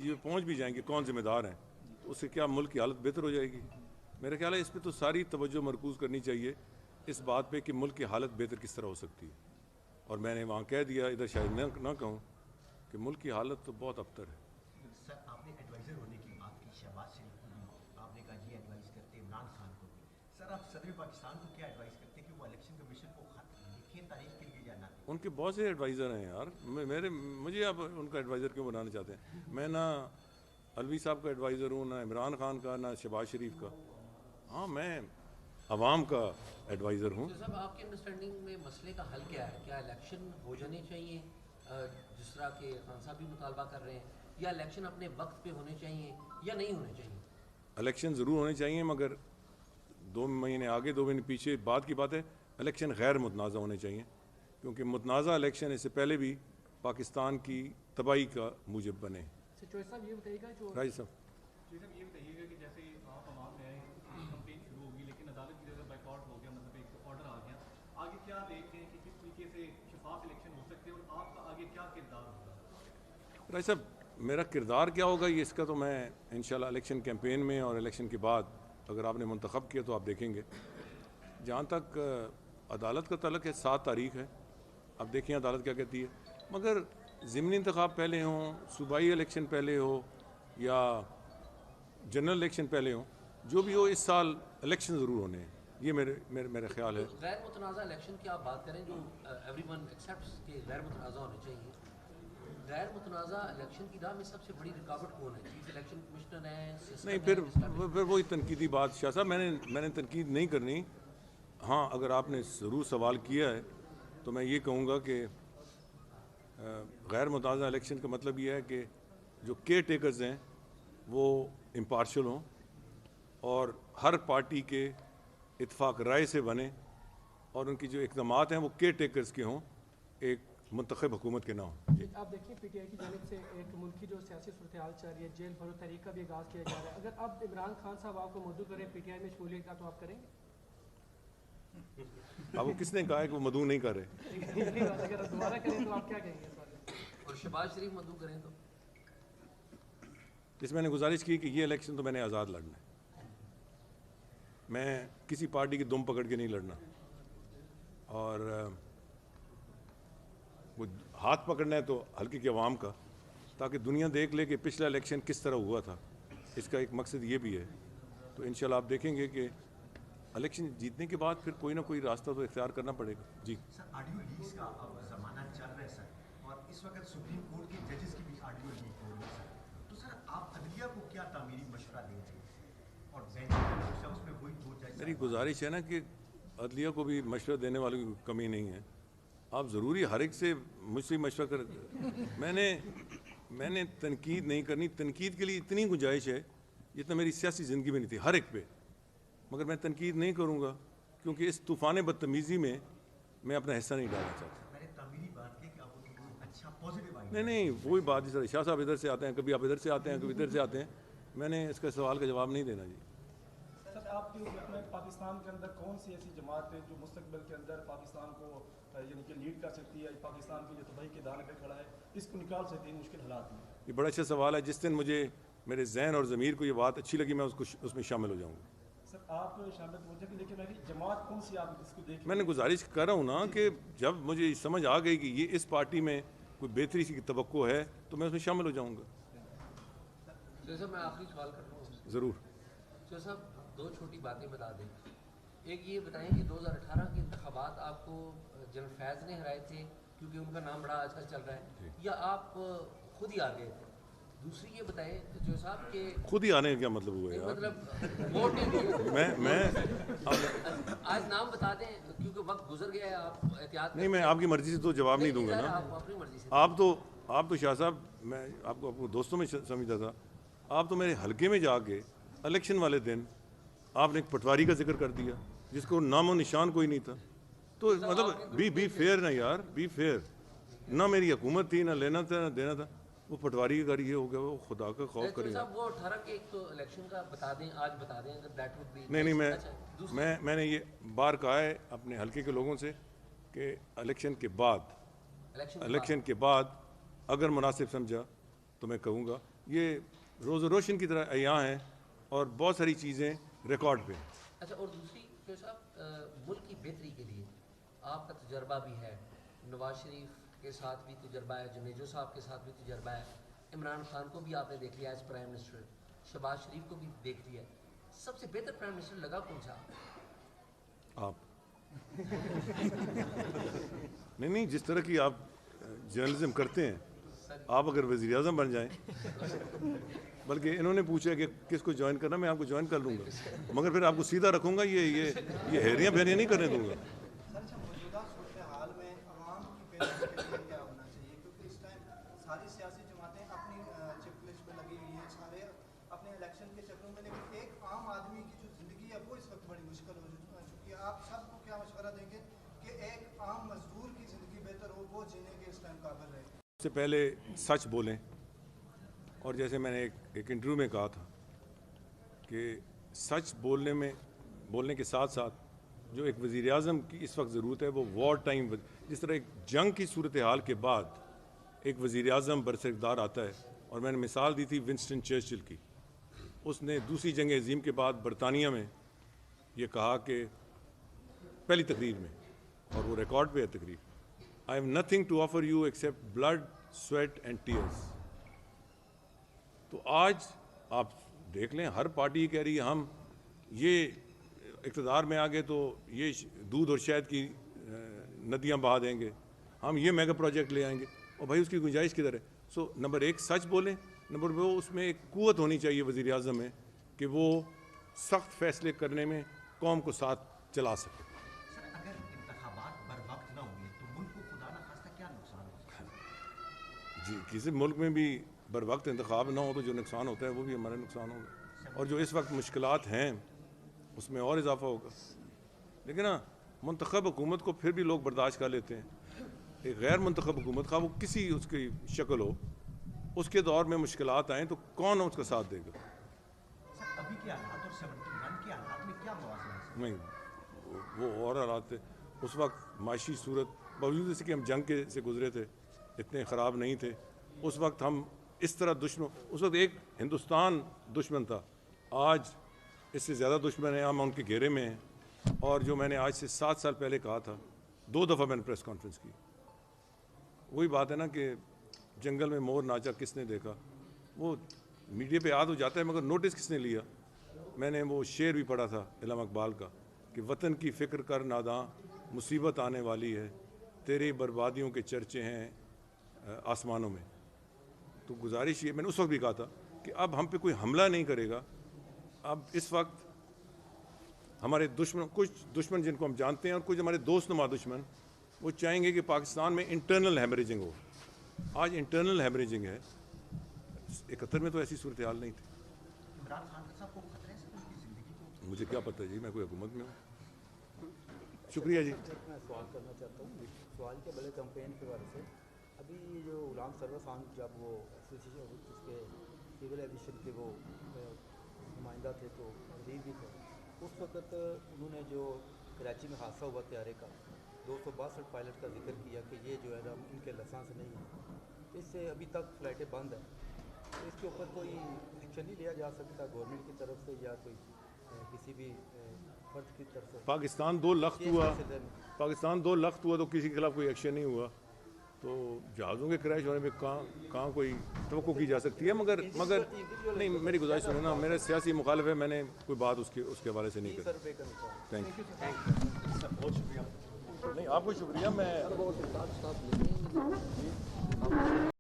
یہ پہنچ بھی جائیں گے کون ذمہ دار ہیں تو اس سے کیا ملک کی حالت بہتر ہو جائے گی. میرا خیال ہے اس پہ تو ساری توجہ مرکوز کرنی چاہیے اس بات پہ کہ ملک کی حالت بہتر کس طرح ہو سکتی ہے. اور میں نے وہاں کہہ دیا, ادھر شاید نہ کہوں, کہ ملک کی حالت تو بہت ابتر ہے. سر آپ نے ایڈوائزر ہونے کی بات کی شہباز شریف کو بھی, آپ نے کہا یہ ایڈوائز کرتے عمران خان کو بھی. سر آپ صدر پاکستان کو کیا ایڈوائز کرتے کہ وہ الیکشن کمیشن کو خط لکھیں تاریخ کے لیے یا نہ؟ ان کے بہت سے ایڈوائزر ہیں یار, مجھے آپ ان کا ایڈوائزر کیوں بنانا چاہتے ہیں؟ میں نہ الوی صاحب کا ایڈوائزر ہوں, نہ عمران خان کا, نہ شہباز شریف کا. ہاں میں عوام کا ایڈوائزر ہوں. صاحب آپ کی انڈرسٹینڈنگ میں مسئلے کا حل کیا ہے؟ کیا الیکشن ہو جانے چاہیے جس طرح کہ خان صاحب بھی مطالبہ کر رہے ہیں, یا الیکشن اپنے وقت پہ ہونے چاہیے یا نہیں ہونے چاہیے؟ الیکشن ضرور ہونے چاہیے, مگر 2 مہینے آگے 2 مہینے پیچھے بعد کی بات ہے. الیکشن غیر متنازع ہونے چاہیے, کیونکہ متنازع الیکشن اس سے پہلے بھی پاکستان کی تباہی کا موجب بنے. صاحب یہ بتائیے گا جو راجی صاحب یہ بتائیے گا کہ جیسے آپ عوام میں کمپین شروع ہوگی لیکن عدالت کی جگہ بائیکاٹ ہو گیا, مطلب ایک آرڈر آ گیا, آگے کیا دیکھتے ہیں کہ کس طریقے سے شفاف الیکشن ہو سکتے ہیں اور آپ کا آگے کیا کردار ہوگا؟ راجی صاحب, میرا کردار کیا ہوگا یہ اس کا تو میں انشاءاللہ الیکشن کیمپین میں اور الیکشن کے بعد اگر آپ نے منتخب کیا تو آپ دیکھیں گے. جہاں تک عدالت کا تعلق ہے 7 تاریخ ہے, اب دیکھیں عدالت کیا کہتی ہے. مگر ضمنی انتخاب پہلے ہوں, صوبائی الیکشن پہلے ہو یا جنرل الیکشن پہلے ہوں, جو بھی ہو اس سال الیکشن ضرور ہونے ہیں, یہ میرا خیال ہے. غیر متنازع الیکشن کی آپ بات کریں جو ایوری ون ایکسیپٹس کہ غیر متنازع ہونے چاہیے, غیر متنازع الیکشن کی راہ میں سب سے بڑی رکاوٹ کون ہے؟ چیف الیکشن کمشنر ہیں, نہیں پھر وہی تنقیدی بات. شاہ صاحب میں نے تنقید نہیں کرنی. ہاں اگر آپ نے ضرور سوال کیا ہے تو میں یہ کہوں گا کہ غیر متنازع الیکشن کا مطلب یہ ہے کہ جو کیئر ٹیکرز ہیں وہ امپارشل ہوں اور ہر پارٹی کے اتفاق رائے سے بنے, اور ان کی جو اقدامات ہیں وہ کیئر ٹیکرز کے ہوں, ایک منتخب حکومت کے نہ ہوں. جی آپ دیکھیں پی ٹی آئی کی جانب سے ایک ملک کی جو سیاسی صورتحال چل رہی ہے, جیل بھرو تحریک کا بھی آغاز کیا جا رہا ہے, اگر اب عمران خان صاحب آپ کو مدعو کریں پی ٹی آئی میں شمولیت کا تو آپ کریں گے؟ اب وہ کس نے کہا ہے کہ وہ مدعو نہیں کر رہے؟ اگر دوبارہ کریں تو آپ کیا کہیں گے اس بارے میں؟ اور شہباز شریف مدعو کریں تو جس میں نے گزارش کی کہ یہ الیکشن تو میں نے آزاد لڑنا ہے, میں کسی پارٹی کی دم پکڑ کے نہیں لڑنا, اور وہ ہاتھ پکڑنا ہے تو ہلکے کے عوام کا, تاکہ دنیا دیکھ لے کہ پچھلا الیکشن کس طرح ہوا تھا. اس کا ایک مقصد یہ بھی ہے. تو انشاءاللہ آپ دیکھیں گے کہ الیکشن جیتنے کے بعد پھر کوئی نہ کوئی راستہ تو اختیار کرنا پڑے گا. جی سر آڈیو لیکس کا اب زمانہ چل رہا ہے سر, اور اس وقت سپریم کورٹ کے ججز کی بھی آڈیو لیک ہو رہی ہے سر, تو سر آپ عدلیہ کو کیا تعمیری مشورہ دیں گے؟ اور اس میں وہی دو جج میری گزارش ہے نا کہ عدلیہ کو بھی مشورہ دینے والی کمی نہیں ہے. آپ ضروری ہر ایک سے مجھ سے مشورہ کر, میں نے تنقید نہیں کرنی. تنقید کے لیے اتنی گنجائش ہے جتنا میری سیاسی زندگی میں نہیں تھی ہر ایک پہ, مگر میں تنقید نہیں کروں گا کیونکہ اس طوفان بدتمیزی میں میں اپنا حصہ نہیں ڈالنا چاہتا. میں نے تعمیری بات کی کہ آپ کو اچھا پازیٹیو آئی. نہیں وہی بات جس طرح شاہ صاحب ادھر سے آتے ہیں, کبھی آپ ادھر سے آتے ہیں, کبھی ادھر سے آتے ہیں, میں نے اس کا سوال کا جواب نہیں دینا. جی سر آپ کے میں پاکستان کے اندر کون سی ایسی جماعت ہے جو مستقبل کے اندر پاکستان کو یعنی کہ لیڈ کر سکتی ہے, پاکستان کی جو تباہی کے دانے پہ کھڑا ہے, اس کو نکال سکتی ہے مشکل حالات میں؟ یہ بڑا اچھا سوال ہے. جس دن مجھے میرے ذہن اور ضمیر کو یہ بات اچھی لگی میں اس میں شامل ہو جاؤں گا. سر آپ شامل ہو جائیں, لیکن جماعت کون سی آپ اس کو دیکھ؟ میں نے گزارش کر رہا ہوں نا کہ جب مجھے سمجھ آ گئی کہ یہ اس پارٹی میں کوئی بہتری کی توقع ہے تو میں اس میں شامل ہو جاؤں گا. صاحب میں آخری سوال کر رہا ہوں. ضرور. صاحب 2 چھوٹی باتیں بتا دیں. ایک یہ بتائیں کہ 2018 کے انتخابات آپ کو جنرل فیض نے ہرائے تھے کیونکہ ان کا نام بڑا آج کل چل رہا ہے, یا آپ خود ہی آ گئے تھے؟ دوسری یہ بتائیں جو صاحب کہ خود ہی آنے کا کیا مطلب ہوا یار؟ مطلب ووٹ نہیں میں آج نام بتا دیں کیونکہ وقت گزر گیا ہے, آپ احتیاط نہیں, میں آپ کی مرضی سے تو جواب نہیں دوں گا نا. آپ اپنی مرضی سے. آپ تو شاہ صاحب, میں آپ کو دوستوں میں سمجھتا تھا, آپ تو میرے حلقے میں جا کے الیکشن والے دن آپ نے ایک پٹواری کا ذکر کر دیا جس کو نام و نشان کوئی نہیں تھا. تو مطلب بی فیئر نا یار, بی فیئر. نہ میری حکومت تھی, نہ لینا تھا, نہ دینا تھا. وہ پٹواری کا یہ ہو گیا, وہ خدا کا خوف کرے گا. وہ 18 کے ایک تو الیکشن کا بتا دیں, آج بتا دیں اگر دیٹ وڈ بی. نہیں, میں نے یہ بار کہا ہے اپنے حلقے کے لوگوں سے کہ الیکشن کے بعد اگر مناسب سمجھا تو میں کہوں گا یہ روز و روشن کی طرح عیاں ہیں اور بہت ساری چیزیں ریکارڈ پہ ہیں. اچھا، اور دوسری کہ صاحب ملک کی بہتری کے لیے آپ کا تجربہ بھی ہے، نواز شریف کے ساتھ بھی تجربہ ہے، جنیجو صاحب کے ساتھ بھی تجربہ ہے، عمران خان کو بھی آپ نے دیکھ لیا ایز پرائم منسٹر، شہباز شریف کو بھی دیکھ لیا. سب سے بہتر پرائم منسٹر لگا کون سا؟ آپ نہیں جس طرح کی آپ جرنلزم کرتے ہیں، آپ اگر وزیر اعظم بن جائیں، بلکہ انہوں نے پوچھا کہ کس کو جوائن کرنا، میں آپ کو جوائن کر لوں گا، مگر پھر آپ کو سیدھا رکھوں گا، یہ ہیریاں پھیریاں نہیں کرنے دوں گا. سر موجودہ صورتحال میں عوام کی بہتری کے لیے کیا ہونا چاہیے؟ کیونکہ اس ٹائم ساری سیاسی جماعتیں اپنی چیک لسٹ پہ لگی ہوئی ہیں، سارے اپنے الیکشن کے چکروں میں، لیکن ایک عام آدمی کی جو زندگی ہے وہ اس وقت بڑی مشکل ہو چکی ہے. آپ سب کو کیا مشورہ دیں گے کہ ایک عام مزدور کی زندگی بہتر ہو، وہ جینے کے اس ٹائم قابل رہے؟ سے پہلے سچ بولیں، اور جیسے میں نے ایک انٹرویو میں کہا تھا کہ سچ بولنے کے ساتھ ساتھ جو ایک وزیر اعظم کی اس وقت ضرورت ہے وہ وار ٹائم، جس طرح ایک جنگ کی صورتحال کے بعد ایک وزیر اعظم برسرکدار آتا ہے، اور میں نے مثال دی تھی ونسٹن چرچل کی. اس نے دوسری جنگ عظیم کے بعد برطانیہ میں یہ کہا کہ پہلی تقریر میں، اور وہ ریکارڈ پہ ہے تقریر، I have nothing to offer you except blood, sweat and tears. تو آج آپ دیکھ لیں ہر پارٹی کہہ رہی ہے ہم یہ اقتدار میں آ گئے تو یہ دودھ اور شہد کی ندیاں بہا دیں گے، ہم یہ میگا پروجیکٹ لے آئیں گے، اور بھائی اس کی گنجائش کدھر ہے؟ سو نمبر ایک سچ بولیں، نمبر دو اس میں ایک قوت ہونی چاہیے وزیر اعظم میں کہ وہ سخت فیصلے کرنے میں قوم کو ساتھ چلا سکے. سر اگر انتخابات بر وقت نہ ہوئے تو ملک کو خدا نخواستہ کیا نقصان ہو سکتا ہے؟ جی کسی ملک میں بھی بر وقت انتخاب نہ ہو تو جو نقصان ہوتا ہے وہ بھی ہمارا نقصان ہوگا، اور جو اس وقت مشکلات ہیں اس میں اور اضافہ ہوگا. لیکن نا منتخب حکومت کو پھر بھی لوگ برداشت کر لیتے ہیں، ایک غیر منتخب حکومت کا وہ کسی اس کی شکل ہو، اس کے دور میں مشکلات آئیں تو کون اس کا ساتھ دے گا؟ سر ابھی کے حالات اور 71 کے حالات میں کیا موازنہ ہے؟ نہیں وہ اور حالات تھے اس وقت، معاشی صورت باوجود اس کہ ہم جنگ کے سے گزرے تھے اتنے خراب نہیں تھے. اس وقت ہم اس طرح اس وقت ایک ہندوستان دشمن تھا، آج اس سے زیادہ دشمن ہیں، ہم ان کے گھیرے میں ہیں. اور جو میں نے آج سے 7 سال پہلے کہا تھا، 2 دفعہ میں نے پریس کانفرنس کی، وہی بات ہے نا کہ جنگل میں مور ناچا کس نے دیکھا، وہ میڈیا پہ یاد ہو جاتا ہے مگر نوٹس کس نے لیا؟ میں نے وہ شعر بھی پڑھا تھا علامہ اقبال کا کہ وطن کی فکر کر ناداں، مصیبت آنے والی ہے، تیری بربادیوں کے چرچے ہیں آسمانوں میں. تو گزارش یہ میں نے اس وقت بھی کہا تھا کہ اب ہم پہ کوئی حملہ نہیں کرے گا. اب اس وقت ہمارے دشمن، کچھ دشمن جن کو ہم جانتے ہیں اور کچھ ہمارے دوست نما دشمن، وہ چاہیں گے کہ پاکستان میں انٹرنل ہیمریجنگ ہو. آج انٹرنل ہیمریجنگ ہے، 71 میں تو ایسی صورتحال نہیں تھی. عمران خان صاحب کو خطرے سے ان کی زندگی کو؟ مجھے کیا پتہ جی، میں کوئی حکومت میں ہوں. شکریہ جی. میں سوال کرنا چاہتا ہوں، سوال کے بڑے کمپین کے بارے سے. ابھی جو غلام سرور خان جب وہ ایسوسیشن اس کے سول ایویشن کے وہ نمائندہ تھے تو وزیر بھی تھے، اس وقت انہوں نے جو کراچی میں حادثہ ہوا طیارے کا 262 پائلٹ کا ذکر کیا کہ یہ جو ہے نا ان کے لائسنس نہیں ہے، اس سے ابھی تک فلائٹیں بند ہیں. تو اس کے اوپر کوئی ایکشن نہیں لیا جا سکتا گورنمنٹ کی طرف سے یا کوئی کسی بھی فرد کی طرف سے؟ پاکستان 2 لخت ہوا تو کسی کے خلاف کوئی ایکشن نہیں ہوا. تو جہازوں کے کریش ہونے میں کہاں کوئی توقع کی جا سکتی ہے، مگر نہیں، میری گزارش سنیں نا، میرے سیاسی مخالف ہے، میں نے کوئی بات اس کے حوالے سے نہیں کری. Thank you. نہیں آپ کو شکریہ. میں